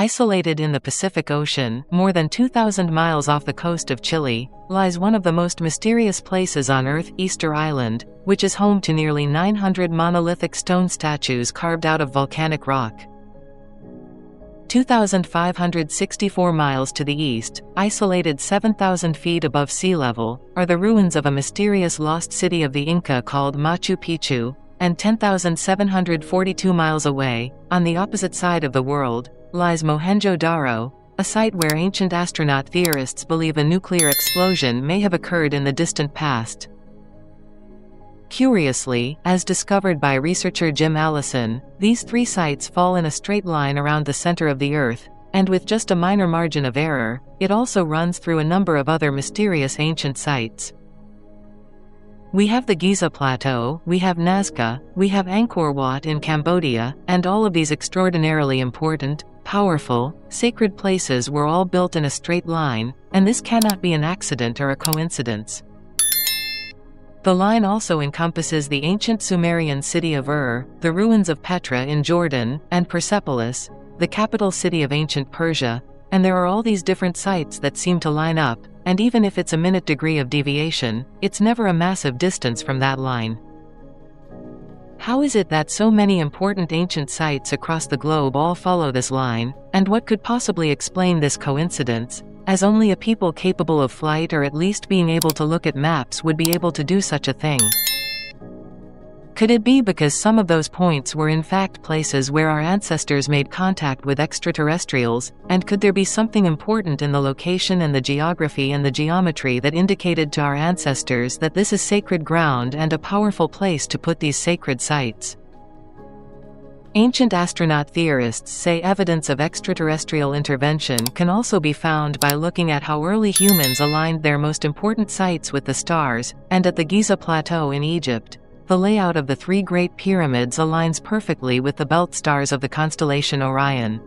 Isolated in the Pacific Ocean, more than 2,000 miles off the coast of Chile, lies one of the most mysterious places on Earth, Easter Island, which is home to nearly 900 monolithic stone statues carved out of volcanic rock. 2,564 miles to the east, isolated 7,000 feet above sea level, are the ruins of a mysterious lost city of the Inca called Machu Picchu, and 10,742 miles away, on the opposite side of the world, lies Mohenjo-daro, a site where ancient astronaut theorists believe a nuclear explosion may have occurred in the distant past. Curiously, as discovered by researcher Jim Allison, these three sites fall in a straight line around the center of the Earth, and with just a minor margin of error, it also runs through a number of other mysterious ancient sites. We have the Giza Plateau, we have Nazca, we have Angkor Wat in Cambodia, and all of these extraordinarily important, powerful, sacred places were all built in a straight line, and this cannot be an accident or a coincidence. The line also encompasses the ancient Sumerian city of Ur, the ruins of Petra in Jordan, and Persepolis, the capital city of ancient Persia, and there are all these different sites that seem to line up, and even if it's a minute degree of deviation, it's never a massive distance from that line. How is it that so many important ancient sites across the globe all follow this line, and what could possibly explain this coincidence, as only a people capable of flight or at least being able to look at maps would be able to do such a thing? Could it be because some of those points were in fact places where our ancestors made contact with extraterrestrials, and could there be something important in the location and the geography and the geometry that indicated to our ancestors that this is sacred ground and a powerful place to put these sacred sites? Ancient astronaut theorists say evidence of extraterrestrial intervention can also be found by looking at how early humans aligned their most important sites with the stars, and at the Giza Plateau in Egypt, the layout of the three Great Pyramids aligns perfectly with the belt stars of the constellation Orion.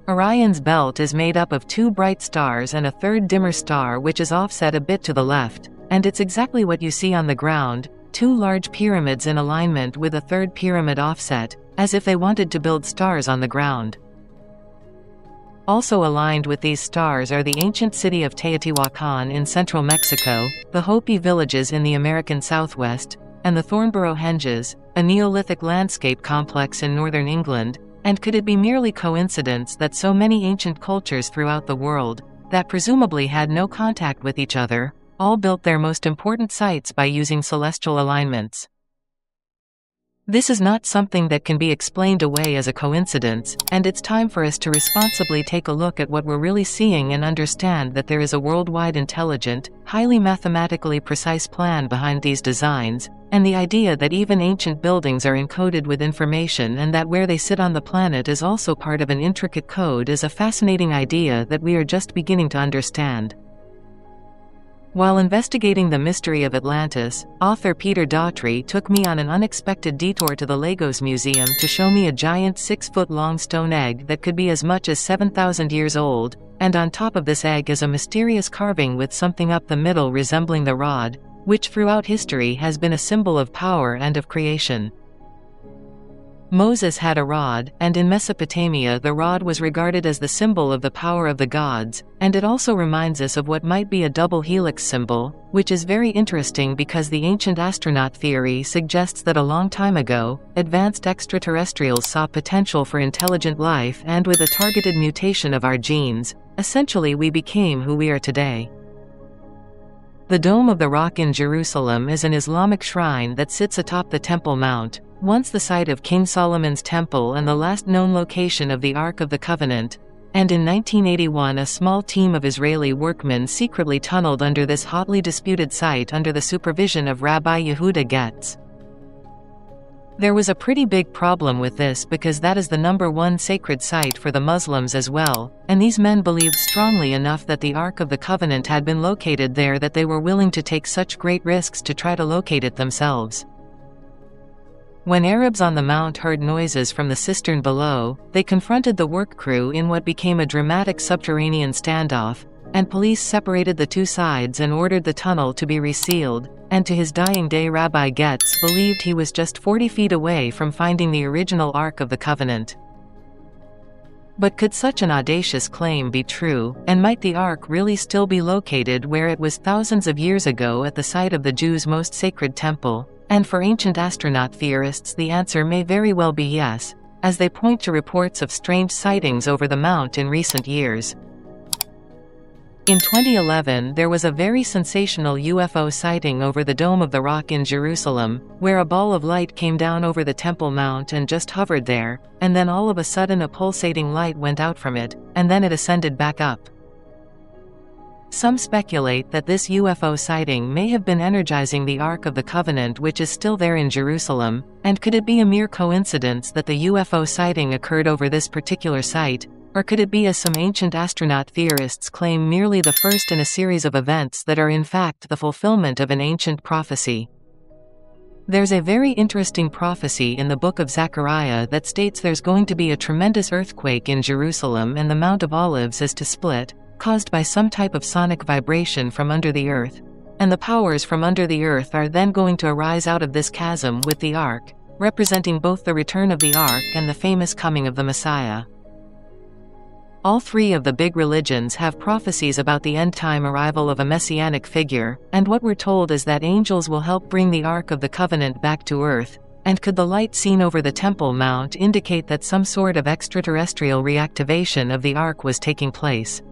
Orion's belt is made up of two bright stars and a third dimmer star which is offset a bit to the left, and it's exactly what you see on the ground, two large pyramids in alignment with a third pyramid offset, as if they wanted to build stars on the ground. Also aligned with these stars are the ancient city of Teotihuacan in central Mexico, the Hopi villages in the American Southwest, and the Thornborough Henges, a Neolithic landscape complex in northern England. And could it be merely coincidence that so many ancient cultures throughout the world, that presumably had no contact with each other, all built their most important sites by using celestial alignments? This is not something that can be explained away as a coincidence, and it's time for us to responsibly take a look at what we're really seeing and understand that there is a worldwide intelligent, highly mathematically precise plan behind these designs, and the idea that even ancient buildings are encoded with information and that where they sit on the planet is also part of an intricate code is a fascinating idea that we are just beginning to understand. While investigating the mystery of Atlantis, author Peter Daughtry took me on an unexpected detour to the Lagos Museum to show me a giant 6-foot-long stone egg that could be as much as 7,000 years old, and on top of this egg is a mysterious carving with something up the middle resembling the rod, which throughout history has been a symbol of power and of creation. Moses had a rod, and in Mesopotamia the rod was regarded as the symbol of the power of the gods, and it also reminds us of what might be a double helix symbol, which is very interesting because the ancient astronaut theory suggests that a long time ago, advanced extraterrestrials saw potential for intelligent life, and with a targeted mutation of our genes, essentially we became who we are today. The Dome of the Rock in Jerusalem is an Islamic shrine that sits atop the Temple Mount, once the site of King Solomon's temple and the last known location of the Ark of the Covenant, and in 1981 a small team of Israeli workmen secretly tunneled under this hotly disputed site under the supervision of Rabbi Yehuda Getz. There was a pretty big problem with this because that is the #1 sacred site for the Muslims as well, and these men believed strongly enough that the Ark of the Covenant had been located there that they were willing to take such great risks to try to locate it themselves. When Arabs on the mount heard noises from the cistern below, they confronted the work crew in what became a dramatic subterranean standoff, and police separated the two sides and ordered the tunnel to be resealed, and to his dying day Rabbi Getz believed he was just 40 feet away from finding the original Ark of the Covenant. But could such an audacious claim be true, and might the Ark really still be located where it was thousands of years ago at the site of the Jews' most sacred temple? And for ancient astronaut theorists, the answer may very well be yes, as they point to reports of strange sightings over the mount in recent years. In 2011, there was a very sensational UFO sighting over the Dome of the Rock in Jerusalem, where a ball of light came down over the Temple Mount and just hovered there, and then all of a sudden a pulsating light went out from it, and then it ascended back up. Some speculate that this UFO sighting may have been energizing the Ark of the Covenant, which is still there in Jerusalem, and could it be a mere coincidence that the UFO sighting occurred over this particular site? Or could it be, as some ancient astronaut theorists claim, merely the first in a series of events that are in fact the fulfillment of an ancient prophecy? There's a very interesting prophecy in the book of Zechariah that states there's going to be a tremendous earthquake in Jerusalem and the Mount of Olives is to split, caused by some type of sonic vibration from under the earth. And the powers from under the earth are then going to arise out of this chasm with the Ark, representing both the return of the Ark and the famous coming of the Messiah. All three of the big religions have prophecies about the end-time arrival of a messianic figure, and what we're told is that angels will help bring the Ark of the Covenant back to Earth. And could the light seen over the Temple Mount indicate that some sort of extraterrestrial reactivation of the Ark was taking place?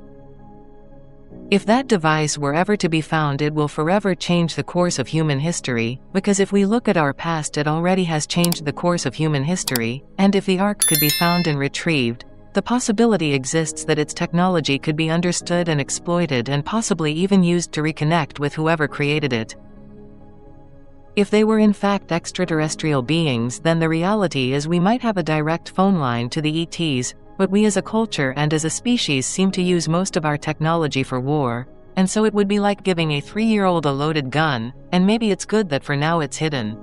If that device were ever to be found, it will forever change the course of human history, because if we look at our past, it already has changed the course of human history, and if the Ark could be found and retrieved, the possibility exists that its technology could be understood and exploited and possibly even used to reconnect with whoever created it. If they were in fact extraterrestrial beings, then the reality is we might have a direct phone line to the ETs, but we as a culture and as a species seem to use most of our technology for war, and so it would be like giving a 3-year-old a loaded gun, and maybe it's good that for now it's hidden.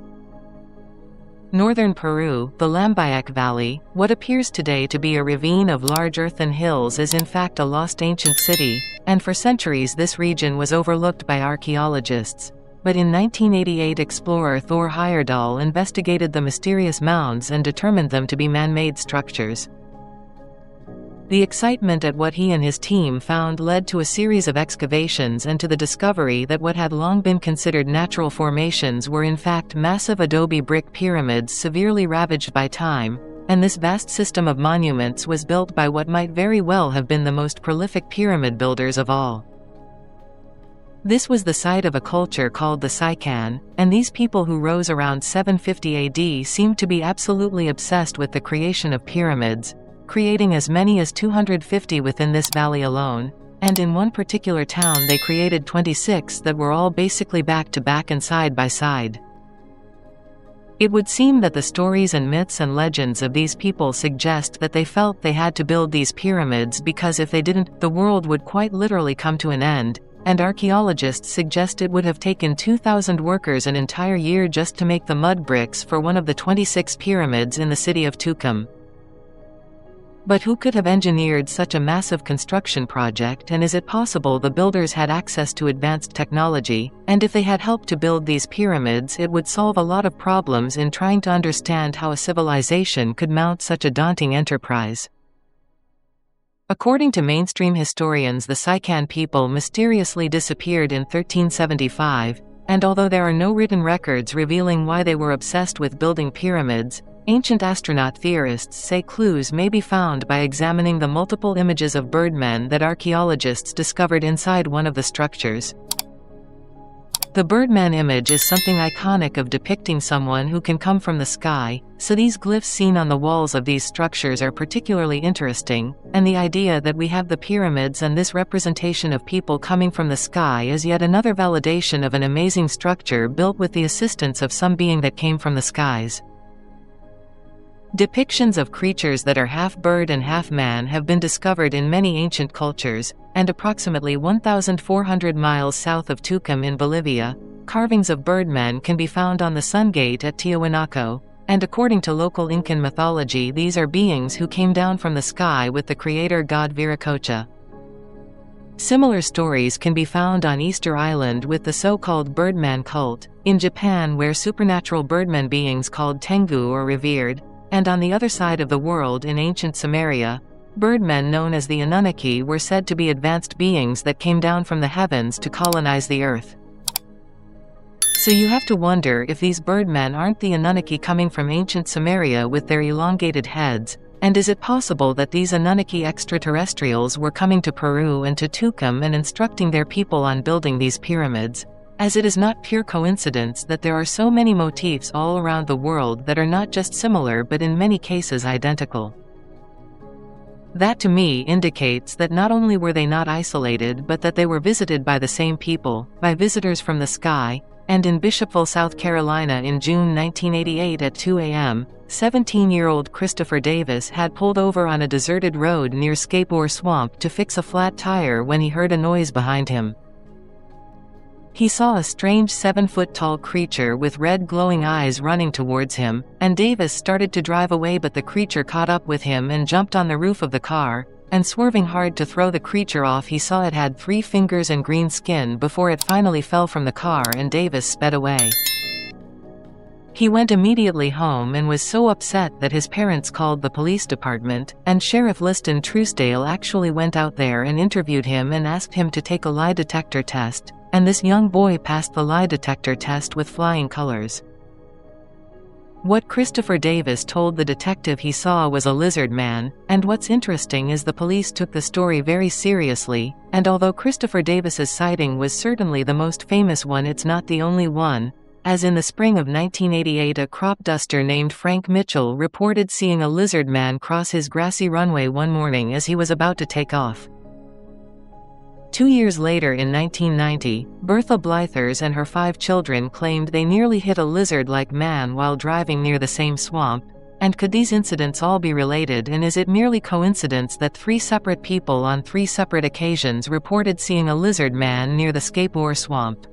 Northern Peru, the Lambayeque Valley, what appears today to be a ravine of large earthen hills, is in fact a lost ancient city, and for centuries this region was overlooked by archaeologists. But in 1988, explorer Thor Heyerdahl investigated the mysterious mounds and determined them to be man-made structures. The excitement at what he and his team found led to a series of excavations and to the discovery that what had long been considered natural formations were in fact massive adobe brick pyramids severely ravaged by time, and this vast system of monuments was built by what might very well have been the most prolific pyramid builders of all. This was the site of a culture called the Skyl, and these people who rose around 750 AD seemed to be absolutely obsessed with the creation of pyramids, creating as many as 250 within this valley alone, and in one particular town they created 26 that were all basically back to back and side by side. It would seem that the stories and myths and legends of these people suggest that they felt they had to build these pyramids because if they didn't, the world would quite literally come to an end, and archaeologists suggest it would have taken 2,000 workers an entire year just to make the mud bricks for one of the 26 pyramids in the city of Tukum. But who could have engineered such a massive construction project, and is it possible the builders had access to advanced technology, and if they had helped to build these pyramids it would solve a lot of problems in trying to understand how a civilization could mount such a daunting enterprise. According to mainstream historians, the Skyl people mysteriously disappeared in 1375, and although there are no written records revealing why they were obsessed with building pyramids, ancient astronaut theorists say clues may be found by examining the multiple images of birdmen that archaeologists discovered inside one of the structures. The birdman image is something iconic of depicting someone who can come from the sky, so these glyphs seen on the walls of these structures are particularly interesting, and the idea that we have the pyramids and this representation of people coming from the sky is yet another validation of an amazing structure built with the assistance of some being that came from the skies. Depictions of creatures that are half bird and half man have been discovered in many ancient cultures, and approximately 1,400 miles south of Tucum in Bolivia, carvings of birdmen can be found on the Sun Gate at Tiahuanaco, and according to local Incan mythology these are beings who came down from the sky with the creator god Viracocha. Similar stories can be found on Easter Island with the so-called birdman cult, in Japan where supernatural birdmen beings called Tengu are revered, and on the other side of the world in ancient Sumeria, Birdmen known as the Anunnaki were said to be advanced beings that came down from the heavens to colonize the Earth. So you have to wonder if these birdmen aren't the Anunnaki coming from ancient Sumeria with their elongated heads, and is it possible that these Anunnaki extraterrestrials were coming to Peru and to Tucum and instructing their people on building these pyramids, as it is not pure coincidence that there are so many motifs all around the world that are not just similar but in many cases identical. That to me indicates that not only were they not isolated but that they were visited by the same people, by visitors from the sky, and in Bishopville, South Carolina in June 1988 at 2 a.m., 17-year-old Christopher Davis had pulled over on a deserted road near Skyl Swamp to fix a flat tire when he heard a noise behind him. He saw a strange 7-foot-tall creature with red glowing eyes running towards him, and Davis started to drive away but the creature caught up with him and jumped on the roof of the car, and swerving hard to throw the creature off he saw it had 3 fingers and green skin before it finally fell from the car and Davis sped away. He went immediately home and was so upset that his parents called the police department, and Sheriff Liston Truesdale actually went out there and interviewed him and asked him to take a lie detector test, and this young boy passed the lie detector test with flying colors. What Christopher Davis told the detective he saw was a lizard man, and what's interesting is the police took the story very seriously, and although Christopher Davis's sighting was certainly the most famous one, it's not the only one, as in the spring of 1988 a crop duster named Frank Mitchell reported seeing a lizard man cross his grassy runway one morning as he was about to take off. 2 years later in 1990, Bertha Blythers and her 5 children claimed they nearly hit a lizard-like man while driving near the same swamp, and could these incidents all be related, and is it merely coincidence that 3 separate people on 3 separate occasions reported seeing a lizard man near the Skyl Swamp?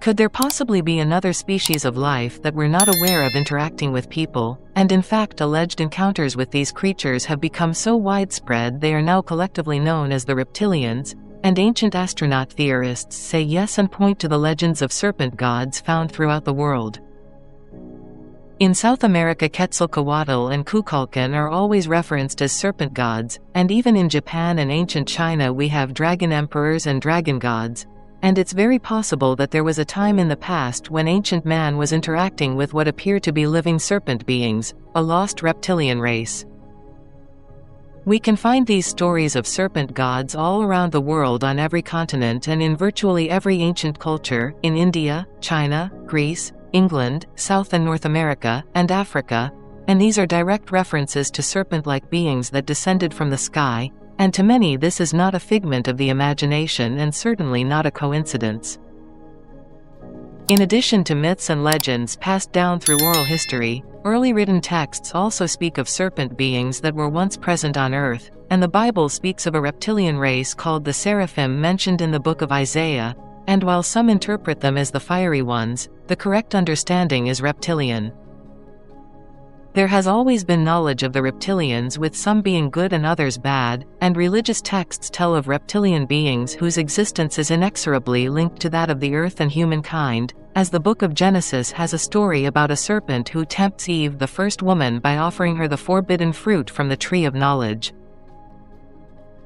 Could there possibly be another species of life that we're not aware of interacting with people, and in fact alleged encounters with these creatures have become so widespread they are now collectively known as the reptilians, and ancient astronaut theorists say yes and point to the legends of serpent gods found throughout the world. In South America, Quetzalcoatl and Kukulkan are always referenced as serpent gods, and even in Japan and ancient China we have dragon emperors and dragon gods, and it's very possible that there was a time in the past when ancient man was interacting with what appear to be living serpent beings, a lost reptilian race. We can find these stories of serpent gods all around the world on every continent and in virtually every ancient culture, in India, China, Greece, England, South and North America, and Africa, and these are direct references to serpent-like beings that descended from the sky, and to many this is not a figment of the imagination and certainly not a coincidence. In addition to myths and legends passed down through oral history, early written texts also speak of serpent beings that were once present on Earth, and the Bible speaks of a reptilian race called the Seraphim mentioned in the book of Isaiah, and while some interpret them as the fiery ones, the correct understanding is reptilian. There has always been knowledge of the reptilians, with some being good and others bad, and religious texts tell of reptilian beings whose existence is inexorably linked to that of the earth and humankind, as the book of Genesis has a story about a serpent who tempts Eve, the first woman, by offering her the forbidden fruit from the tree of knowledge.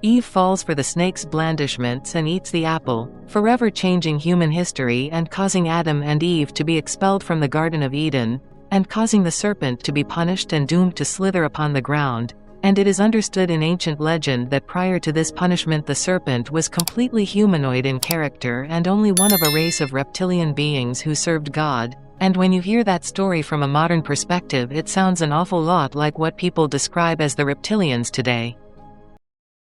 Eve falls for the snake's blandishments and eats the apple, forever changing human history and causing Adam and Eve to be expelled from the Garden of Eden, and causing the serpent to be punished and doomed to slither upon the ground, and it is understood in ancient legend that prior to this punishment the serpent was completely humanoid in character and only one of a race of reptilian beings who served God, and when you hear that story from a modern perspective it sounds an awful lot like what people describe as the reptilians today.